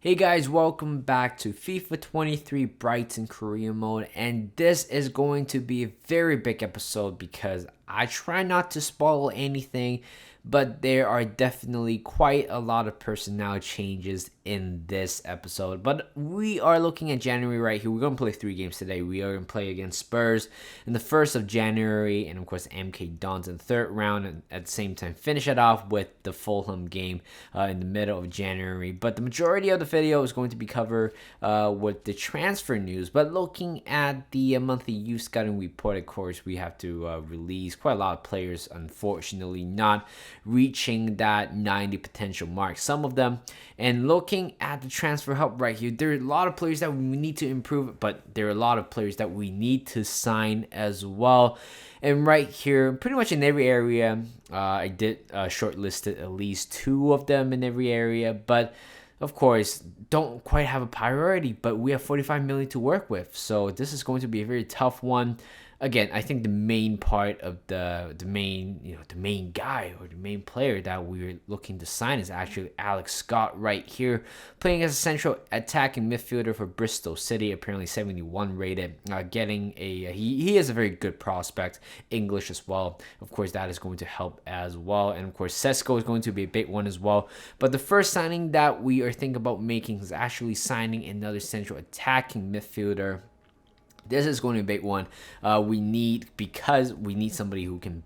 Hey guys, welcome back to FIFA 23 Brighton Career Mode, and this is going to be a very big episode because I try not to spoil anything, but there are definitely quite a lot of personnel changes in this episode. But we are looking at January right here. We're going to play 3 games today. We are going to play against Spurs in the 1st of January, and of course MK Dons in the 3rd round, and at the same time finish it off with the Fulham game in the middle of January. But the majority of the video is going to be covered with the transfer news. But looking at the monthly youth scouting report, of course, we have to release quite a lot of players, unfortunately, not reaching that 90 potential mark. Some of them. And looking at the transfer hub right here, there are a lot of players that we need to improve, but there are a lot of players that we need to sign as well. And right here, pretty much in every area, I did shortlisted at least 2 of them in every area, but of course, don't quite have a priority, but we have 45 million to work with. So this is going to be a very tough one. Again, I think the main part of the main guy or the main player that we're looking to sign is actually Alex Scott right here, playing as a central attacking midfielder for Bristol City, apparently 71 rated, getting he is a very good prospect, English as well. Of course, that is going to help as well, and of course Sesko is going to be a big one as well. But the first signing that we are thinking about making is actually signing another central attacking midfielder. This is going to be a big one. We need somebody who can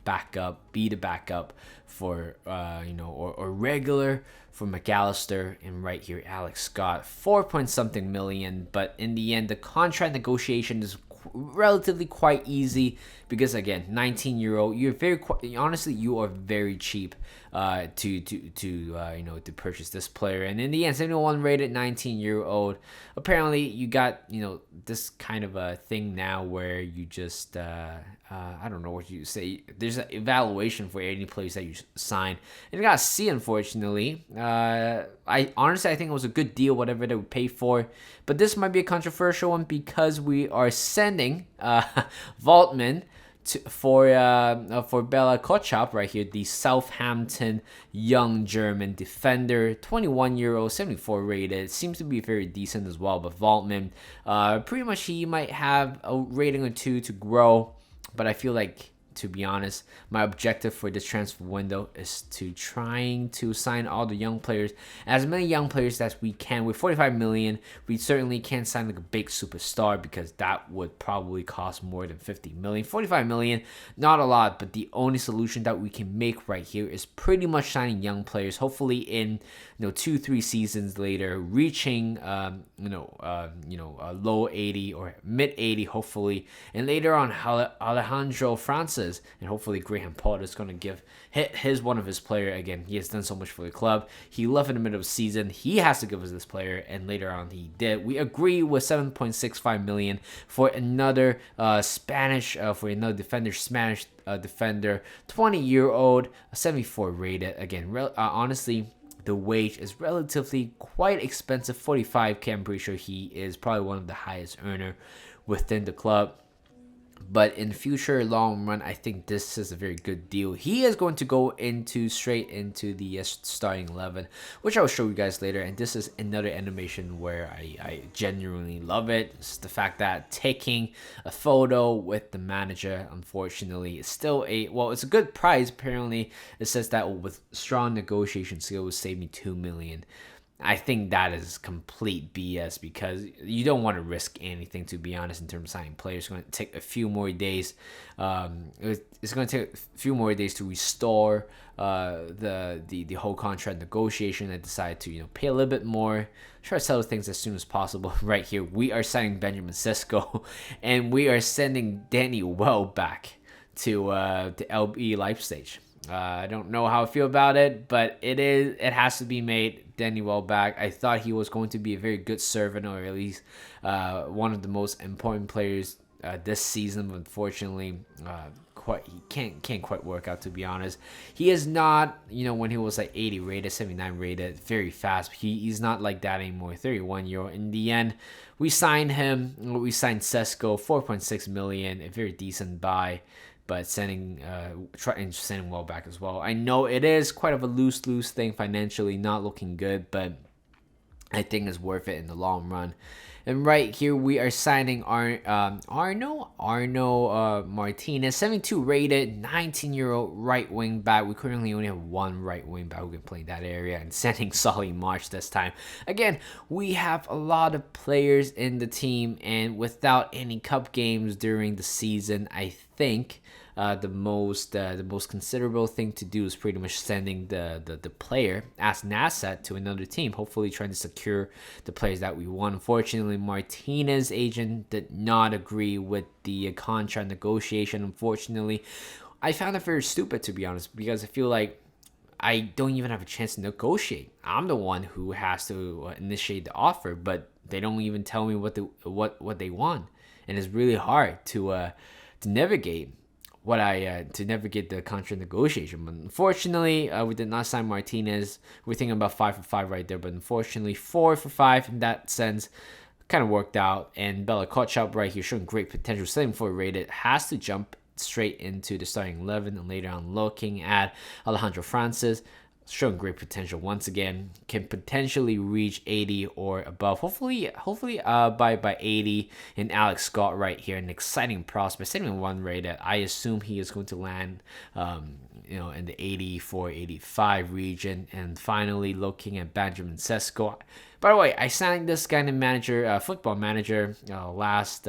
be the backup for or regular for McAllister, and right here Alex Scott, 4 point something million. But in the end, the contract negotiation is relatively quite easy because again, 19-year-old, you are very cheap to purchase this player. And in the end, 71 rated, 19-year-old. Apparently you got this kind of a thing now where you just I don't know what you say, there's an evaluation for any players that you sign, and you got C, unfortunately. I think it was a good deal, whatever they would pay for, but this might be a controversial one because we are sending Vaultman for Bella Kotschap right here, the Southampton young German defender, 21-year-old, 74 rated, seems to be very decent as well. But Vaultman, pretty much he might have a rating or 2 to grow, but I feel like, to be honest, my objective for this transfer window is to trying to sign all the young players, as many young players as we can. With 45 million, we certainly can't sign like a big superstar because that would probably cost more than 50 million. 45 million, not a lot, but the only solution that we can make right here is pretty much signing young players. Hopefully in 2-3 seasons later, reaching a low 80 or mid 80, hopefully, and later on Alejandro Francis and hopefully Graham Potter is going to hit one of his player again. He has done so much for the club. He left in the middle of the season. He has to give us this player, and later on he did. We agree with 7.65 million for another Spanish defender, 20-year-old, 74 rated. Again, honestly, the wage is relatively quite expensive, 45k. I'm pretty sure he is probably one of the highest earner within the club. But in future long run, I think this is a very good deal. He is going to go straight into the starting 11, which I'll show you guys later. And this is another animation where I genuinely love it. It's the fact that taking a photo with the manager, unfortunately, is still it's a good price. Apparently, it says that with strong negotiation skills, save me 2 million. I think that is complete BS because you don't want to risk anything, to be honest, in terms of signing players. It's going to take a few more days. It's going to take a few more days to restore the whole contract negotiation. I decided to pay a little bit more, try to settle things as soon as possible. Right here, we are signing Benjamin Sesko, and we are sending Danny Welbeck to LB Leipzig. I don't know how I feel about it, but it has to be made. Danny Welbeck, I thought he was going to be a very good servant, or at least one of the most important players this season. Unfortunately, he can't quite work out, to be honest. He is not, when he was like 80 rated, 79 rated, very fast. He's not like that anymore. 31-year-old. In the end, we signed him. We signed Sesko, 4.6 million, a very decent buy. But sending Welbeck as well. I know it is quite of a lose-lose thing financially, not looking good, but I think is worth it in the long run. And right here we are signing Arno Martinez, 72 rated, 19-year-old right wing back. We currently only have one right wing back who can play that area, and sending Solly March this time. Again, we have a lot of players in the team, and without any cup games during the season, I think the most considerable thing to do is pretty much sending the player as an asset to another team, hopefully trying to secure the players that we want. Unfortunately, Martinez's agent did not agree with the contract negotiation. Unfortunately, I found it very stupid, to be honest, because I feel like I don't even have a chance to negotiate. I'm the one who has to initiate the offer, but they don't even tell me what they want, and it's really hard to navigate to navigate the contract negotiation. But unfortunately, we did not sign Martinez. We're thinking about 5 for 5 right there, but unfortunately 4 for 5 in that sense kind of worked out. And Bella Kotchap right here showing great potential, 74 rated, has to jump straight into the starting 11. And later on, looking at Alejandro Francis, showing great potential once again, can potentially reach 80 or above, hopefully by 80. And Alex Scott right here, an exciting prospect, 71 rated. I assume he is going to land in the 84-85 region. And finally, looking at Benjamin Sesko. By the way, I signed this guy in manager, football manager, last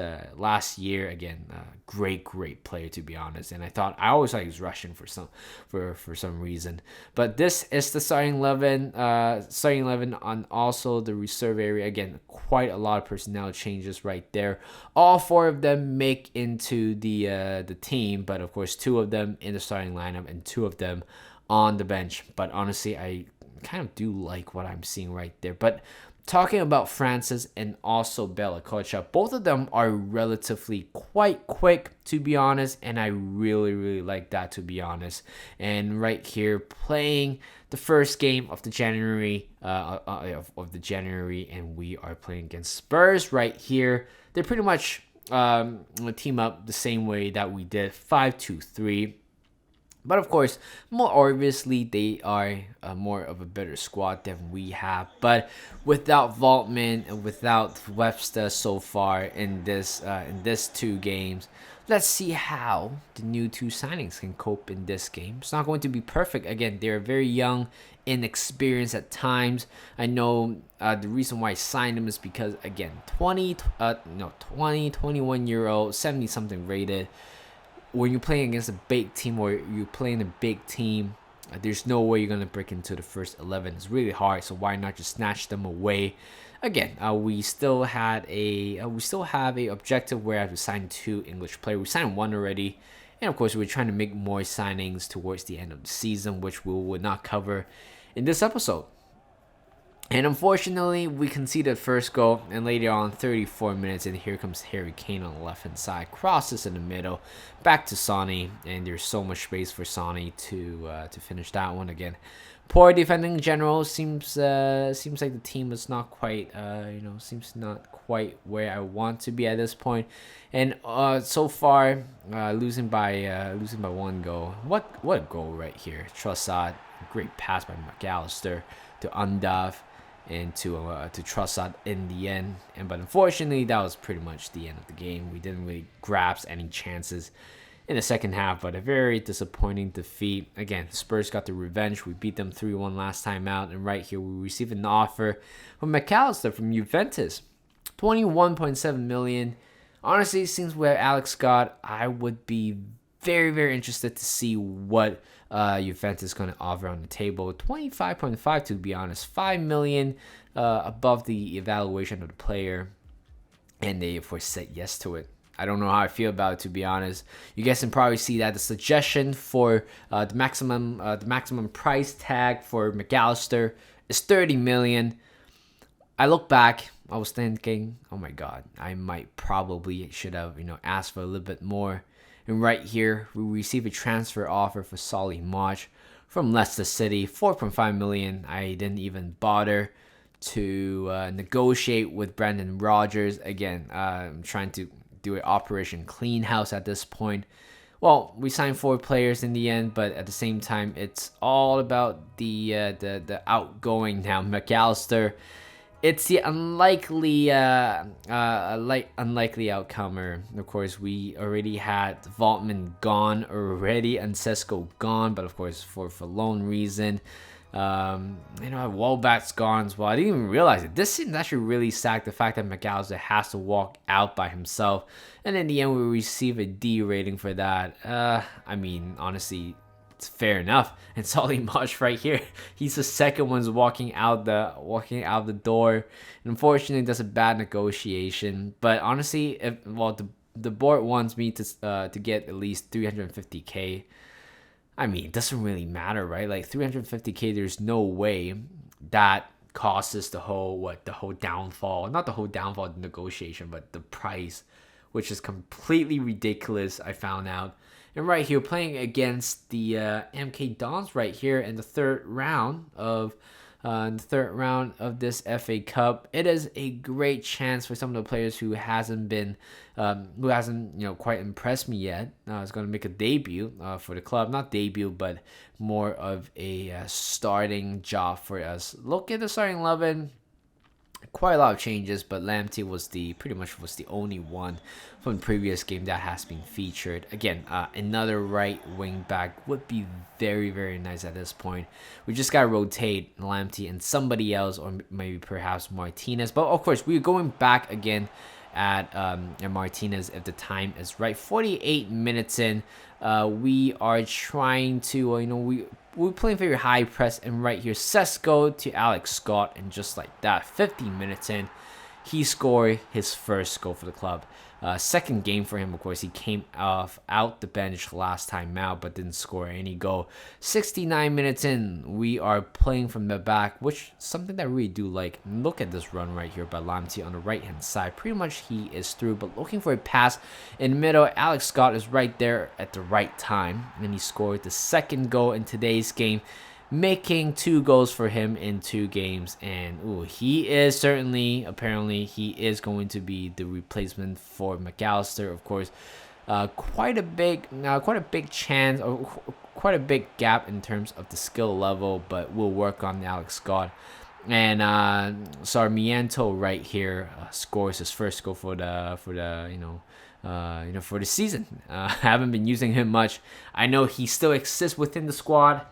year. Again, great player, to be honest. And I always thought he was Russian for some reason. But this is the starting 11, on also the reserve area. Again, quite a lot of personnel changes right there. All 4 of them make into the team, but of course 2 of them in the starting lineup and 2 of them on the bench. But honestly, I kind of do like what I'm seeing right there. But talking about Francis and also Bella Kocha, both of them are relatively quite quick, to be honest, and I really like that, to be honest. And right here, playing the first game of the January, and we are playing against Spurs right here. They pretty much team up the same way that we did, 5-2-3. But of course, more obviously, they are more of a better squad than we have. But without Vaultman and without Webster so far in this 2 games, let's see how the new 2 signings can cope in this game. It's not going to be perfect. Again, they're very young, inexperienced at times. I know the reason why I signed them is because, again, 21-year-old, 70-something rated. When you're playing against a big team or you're playing a big team, there's no way you're going to break into the first 11. It's really hard, so why not just snatch them away? Again, we still have a objective where I have to sign 2 English players. We signed 1 already, and of course we're trying to make more signings towards the end of the season, which we will not cover in this episode. And unfortunately, we conceded first goal, and later on, 34 minutes, and here comes Harry Kane on the left-hand side, crosses in the middle, back to Sonny, and there's so much space for Sonny to finish that one again. Poor defending in general. Seems like the team is not quite seems not quite where I want to be at this point, and so far losing by 1 goal. What a goal right here! Trossard, great pass by McAllister to Undav and to Trossard in the end. But unfortunately, that was pretty much the end of the game. We didn't really grasp any chances in the second half, but a very disappointing defeat. Again, Spurs got the revenge. We beat them 3-1 last time out, and right here we received an offer from McAllister from Juventus, 21.7 million. Honestly, since we have Alex Scott, I would be very interested to see what Juventus is going to offer on the table. 25.5 to be honest, 5 million above the evaluation of the player, and they of course said yes to it. I don't know how I feel about it, to be honest. You guys can probably see that the suggestion for the maximum price tag for McAllister is 30 million. I look back, I was thinking, oh my god, I might probably should have asked for a little bit more. And right here, we receive a transfer offer for Solly March from Leicester City, 4.5 million. I didn't even bother to negotiate with Brendan Rodgers. Again, I'm trying to do an Operation Clean House at this point. Well, we signed 4 players in the end, but at the same time, it's all about the outgoing now. McAllister It's the unlikely outcomer. Of course, we already had Vaultman gone already, and Sesko gone, but of course for loan reason. Welbeck's gone as well. I didn't even realize it. This seems actually really sacked the fact that McAllister has to walk out by himself, and in the end, we receive a D rating for that. Honestly, it's fair enough. And Solly Marsh right here, he's the second one's walking out the door. And unfortunately, that's a bad negotiation. But honestly, the board wants me to get at least 350k. It doesn't really matter, right? Like 350k, there's no way that causes the whole downfall. Not the whole downfall of the negotiation, but the price, which is completely ridiculous, I found out. And right here, playing against the MK Dons right here in the third round of this FA Cup, it is a great chance for some of the players who hasn't quite impressed me yet. Is going to make a debut for the club, not debut, but more of a starting job for us. Look at the starting 11. Quite a lot of changes, but Lamptey was pretty much the only one from the previous game that has been featured. Again, another right wing back would be very, very nice at this point. We just gotta rotate Lamptey and somebody else, or maybe perhaps Martinez. But of course, we're going back again at Martinez if the time is right. 48 minutes in, we are trying to we're playing very high press, and right here, Sesko to Alex Scott, and just like that, 50 minutes in, he scored his first goal for the club. Second game for him, of course. He came out the bench last time out, but didn't score any goal. 69 minutes in, we are playing from the back, which is something that I really do like. Look at this run right here by Lamptey on the right-hand side. Pretty much he is through, but looking for a pass in the middle. Alex Scott is right there at the right time, and he scored the second goal in today's game, making 2 goals for him in 2 games. And he is apparently he is going to be the replacement for McAllister. Of course, quite a big chance, or quite a big gap in terms of the skill level, but we'll work on Alex Scott. And Sarmiento right here scores his first goal for the season. I haven't been using him much. I know he still exists within the squad,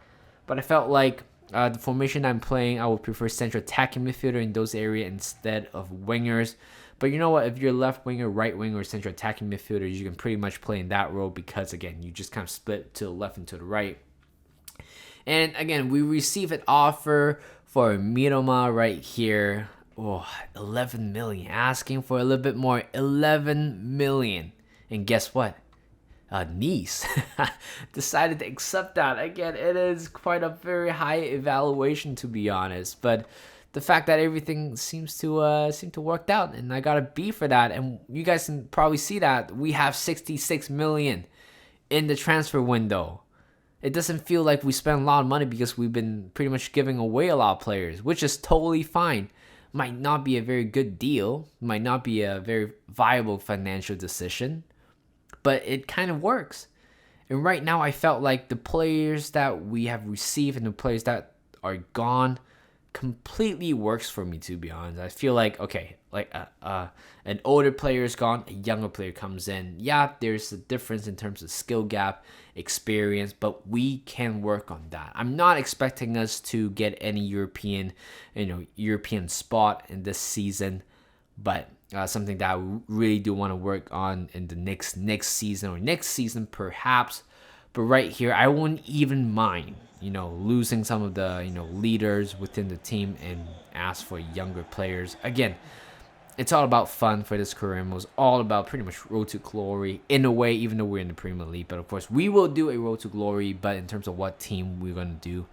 but I felt like the formation I'm playing, I would prefer central attacking midfielder in those areas instead of wingers. But you know what? If you're left winger, right winger, or central attacking midfielder, you can pretty much play in that role because, again, you just kind of split to the left and to the right. And again, we receive an offer for Miroma right here. 11 million. Asking for a little bit more. 11 million. And guess what? Nice decided to accept that. Again, it is quite a very high evaluation, to be honest, but the fact that everything seems to work out, and I got a B for that. And you guys can probably see that we have 66 million in the transfer window. It doesn't feel like we spent a lot of money because we've been pretty much giving away a lot of players, which is totally fine. Might not be a very good deal, might not be a very viable financial decision, but it kind of works. And right now, I felt like the players that we have received and the players that are gone completely works for me, to be honest. I feel like, okay, like an older player is gone, a younger player comes in. Yeah, there's a difference in terms of skill gap, experience, but we can work on that. I'm not expecting us to get any European spot in this season, but something that I really do want to work on in the next season, or next season perhaps. But right here, I wouldn't even mind, losing some of the, leaders within the team and ask for younger players. Again, it's all about fun for this career. It was all about pretty much road to glory in a way, even though we're in the Premier League. But of course, we will do a road to glory. But in terms of what team we're going to do,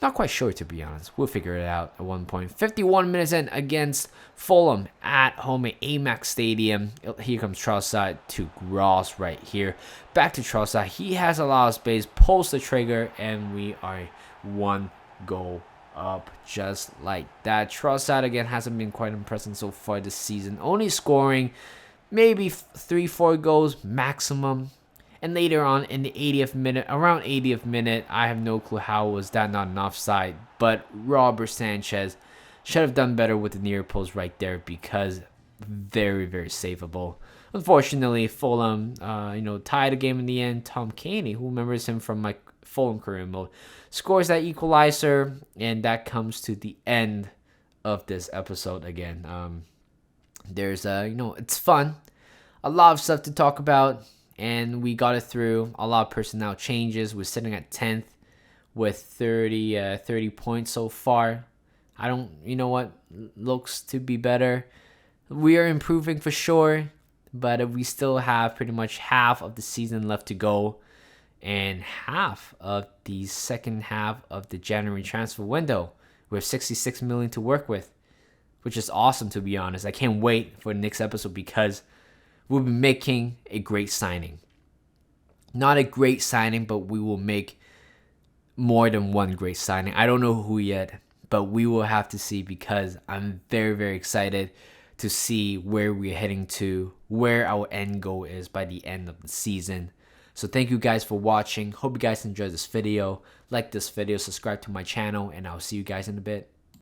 not quite sure, to be honest. We'll figure it out at one point. 51 minutes in against Fulham at home at Amex Stadium. Here comes Trossard to Gross right here. Back to Trossard. He has a lot of space. Pulls the trigger, and we are 1 goal up just like that. Trossard, again, hasn't been quite impressive so far this season. Only scoring maybe 3-4 goals maximum. And later on in the 80th minute, around 80th minute, I have no clue how was that not an offside, but Robert Sanchez Should have done better with the near post right there because very, very savable. Unfortunately, Fulham, tied the game in the end. Tom Caney, who remembers him from my Fulham career mode, scores that equalizer, and that comes to the end of this episode again. There's it's fun, a lot of stuff to talk about, and we got it through. A lot of personnel changes. We're sitting at 10th with 30 points so far. Looks to be better. We are improving for sure, but we still have pretty much half of the season left to go and half of the second half of the January transfer window. We have 66 million to work with, which is awesome, to be honest. I can't wait for the next episode because we'll be making a great signing. Not a great signing, but we will make more than one great signing. I don't know who yet, but we will have to see because I'm very, very excited to see where we're heading to, where our end goal is by the end of the season. So thank you guys for watching. Hope you guys enjoyed this video. Like this video, subscribe to my channel, and I'll see you guys in a bit.